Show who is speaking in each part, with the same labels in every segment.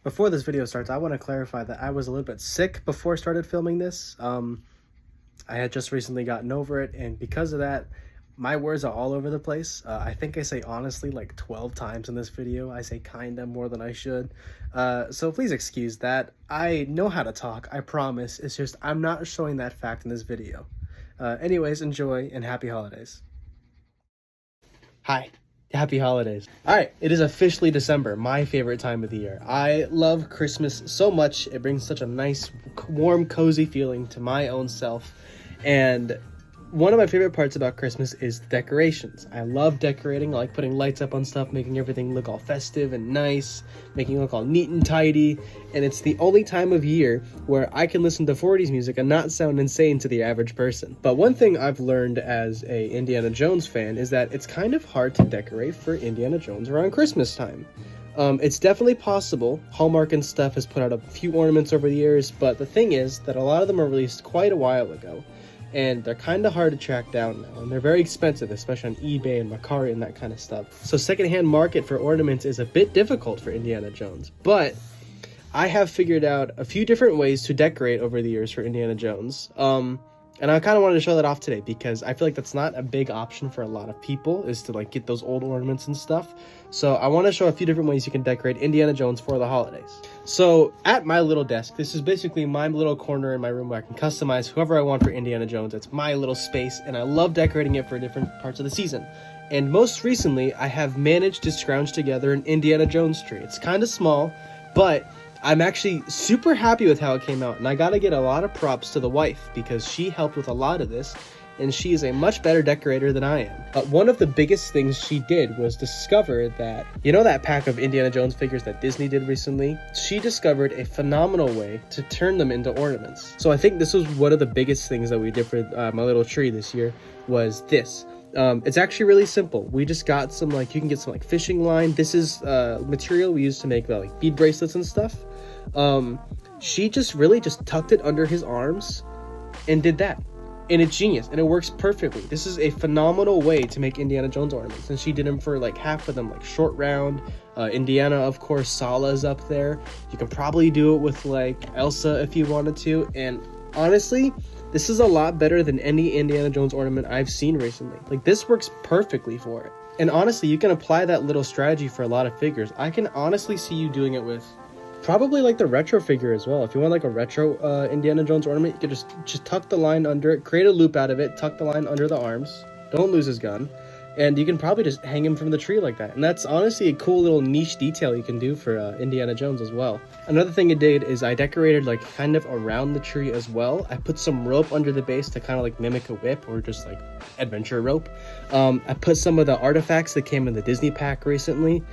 Speaker 1: Before this video starts, I want to clarify that I was a little bit sick before I started filming this. I had just recently gotten over it, and because of that, my words are all over the place. I think I say honestly like 12 times in this video. I say kinda more than I should. So please excuse that. I know how to talk, I promise. It's just I'm not showing that fact in this video. Anyways, enjoy and happy holidays. Hi. Happy holidays. Alright, it is officially December, my favorite time of the year. I love Christmas so much. It brings such a nice, warm, cozy feeling to my own self. And one of my favorite parts about Christmas is decorations. I love decorating. I like putting lights up on stuff, making everything look all festive and nice, making it look all neat and tidy. And it's the only time of year where I can listen to 40s music and not sound insane to the average person. But one thing I've learned as a Indiana Jones fan is that it's kind of hard to decorate for Indiana Jones around Christmas time. It's definitely possible. Hallmark and stuff has put out a few ornaments over the years, but the thing is that a lot of them were released quite a while ago. And they're kind of hard to track down now, and they're very expensive, especially on eBay and Mercari and that kind of stuff. So secondhand market for ornaments is a bit difficult for Indiana Jones, but I have figured out a few different ways to decorate over the years for Indiana Jones. And I kind of wanted to show that off today because I feel like that's not a big option for a lot of people, is to like get those old ornaments and stuff. So I want to show a few different ways you can decorate Indiana Jones for the holidays. So at my little desk, this is basically my little corner in my room where I can customize whoever I want for Indiana Jones. It's my little space, and I love decorating it for different parts of the season. And most recently, I have managed to scrounge together an Indiana Jones tree. It's kind of small, but I'm actually super happy with how it came out, and I gotta get a lot of props to the wife because she helped with a lot of this, and she is a much better decorator than I am. One of the biggest things she did was discover that, you know that pack of Indiana Jones figures that Disney did recently? She discovered a phenomenal way to turn them into ornaments. So I think this was one of the biggest things that we did for my little tree this year was this. It's actually really simple. We just got some, like, you can get some like fishing line. This is material we use to make like bead bracelets and stuff. She just really just tucked it under his arms and did that. And it's genius, and it works perfectly. This is a phenomenal way to make Indiana Jones ornaments, and she did them for like half of them, like Short Round, Indiana, of course, Sala's up there. You can probably do it with like Elsa if you wanted to, and honestly, this is a lot better than any Indiana Jones ornament I've seen recently. Like, this works perfectly for it. And honestly, you can apply that little strategy for a lot of figures. I can honestly see you doing it with probably like the retro figure as well. If you want like a retro Indiana Jones ornament, you could just tuck the line under it, create a loop out of it, tuck the line under the arms, don't lose his gun, and you can probably just hang him from the tree like that. And that's honestly a cool little niche detail you can do for Indiana Jones as well. Another thing I did is I decorated like kind of around the tree as well. I put some rope under the base to kind of like mimic a whip or just like adventure rope. I put some of the artifacts that came in the Disney pack recently,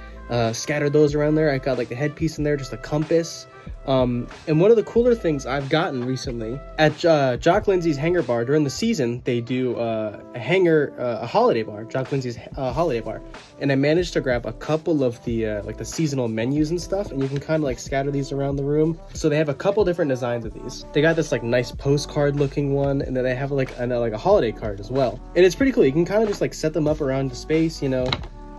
Speaker 1: scattered those around there. I got like a headpiece in there, just a compass. And one of the cooler things I've gotten recently at Jock Lindsay's Hangar Bar during the season, they do a holiday bar, Jock Lindsay's holiday bar, and I managed to grab a couple of the like the seasonal menus and stuff, and you can kind of like scatter these around the room. So they have a couple different designs of these. They got this like nice postcard looking one, and then they have like a holiday card as well, and it's pretty cool. You can kind of just like set them up around the space, you know.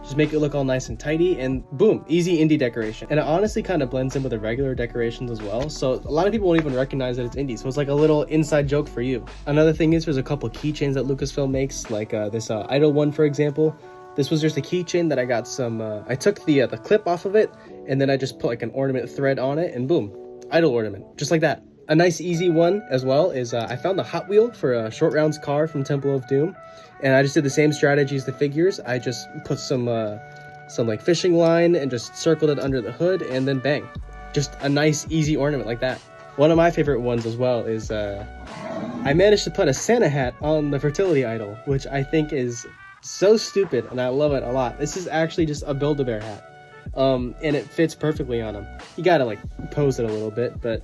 Speaker 1: Just make it look all nice and tidy, and boom, easy indie decoration. And it honestly kind of blends in with the regular decorations as well, so a lot of people won't even recognize that it's indie, so it's like a little inside joke for you. Another thing is there's a couple keychains that Lucasfilm makes, like this Idol one, for example. This was just a keychain that I got some, I took the clip off of it, and then I just put like an ornament thread on it, and boom, Idol ornament, just like that. A nice easy one as well is I found the Hot Wheel for Short Round's car from Temple of Doom, and I just did the same strategy as the figures. I just put some like fishing line and just circled it under the hood, and then bang, just a nice easy ornament like that. One of my favorite ones as well is I managed to put a Santa hat on the fertility idol, which I think is so stupid, and I love it a lot. This is actually just a Build-A-Bear hat, and it fits perfectly on him. You gotta like pose it a little bit, but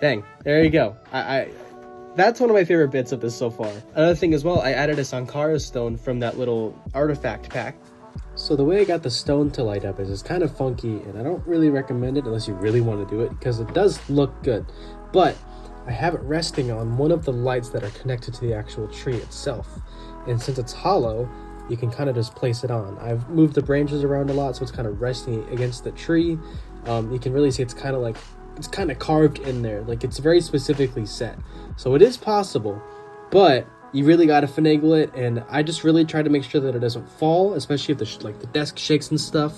Speaker 1: dang, there you go. That's one of my favorite bits of this so far. Another thing as well, I added a Sankara stone from that little artifact pack. So the way I got the stone to light up is it's kind of funky, and I don't really recommend it unless you really want to do it, because it does look good. But I have it resting on one of the lights that are connected to the actual tree itself. And since it's hollow, you can kind of just place it on. I've moved the branches around a lot, so it's kind of resting against the tree. You can really see it's kind of carved in there. Like, it's very specifically set. So it is possible, but you really got to finagle it. And I just really try to make sure that it doesn't fall, especially if the desk shakes and stuff.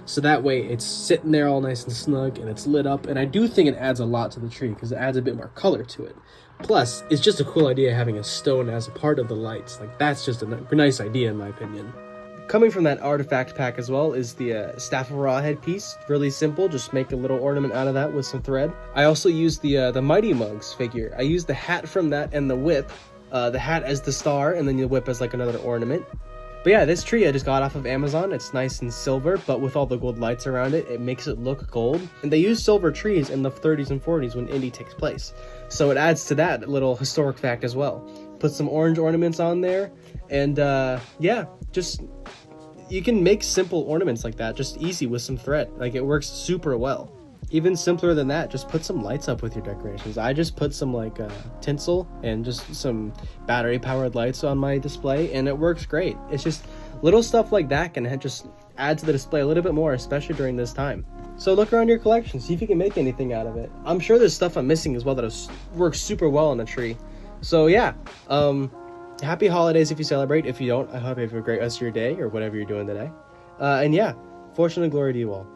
Speaker 1: So that way it's sitting there all nice and snug and it's lit up. And I do think it adds a lot to the tree because it adds a bit more color to it. Plus, it's just a cool idea having a stone as a part of the lights. Like, that's just a nice idea in my opinion. Coming from that artifact pack as well is the Staff of Ra headpiece. Really simple, just make a little ornament out of that with some thread. I also used the Mighty Mugs figure. I used the hat from that and the whip. The hat as the star and then the whip as like another ornament. But yeah, this tree I just got off of Amazon. It's nice and silver, but with all the gold lights around it, it makes it look gold. And they use silver trees in the 30s and 40s when Indy takes place. So it adds to that little historic fact as well. Put some orange ornaments on there, and yeah, just you can make simple ornaments like that, just easy with some thread. Like, it works super well. Even simpler than that, just put some lights up with your decorations. I just put some like tinsel and just some battery powered lights on my display, and it works great. It's just little stuff like that can just add to the display a little bit more, especially during this time. So look around your collection, see if you can make anything out of it. I'm sure there's stuff I'm missing as well that works super well on a tree. So yeah, happy holidays if you celebrate. If you don't, I hope you have a great rest of your day or whatever you're doing today. And yeah, fortune and glory to you all.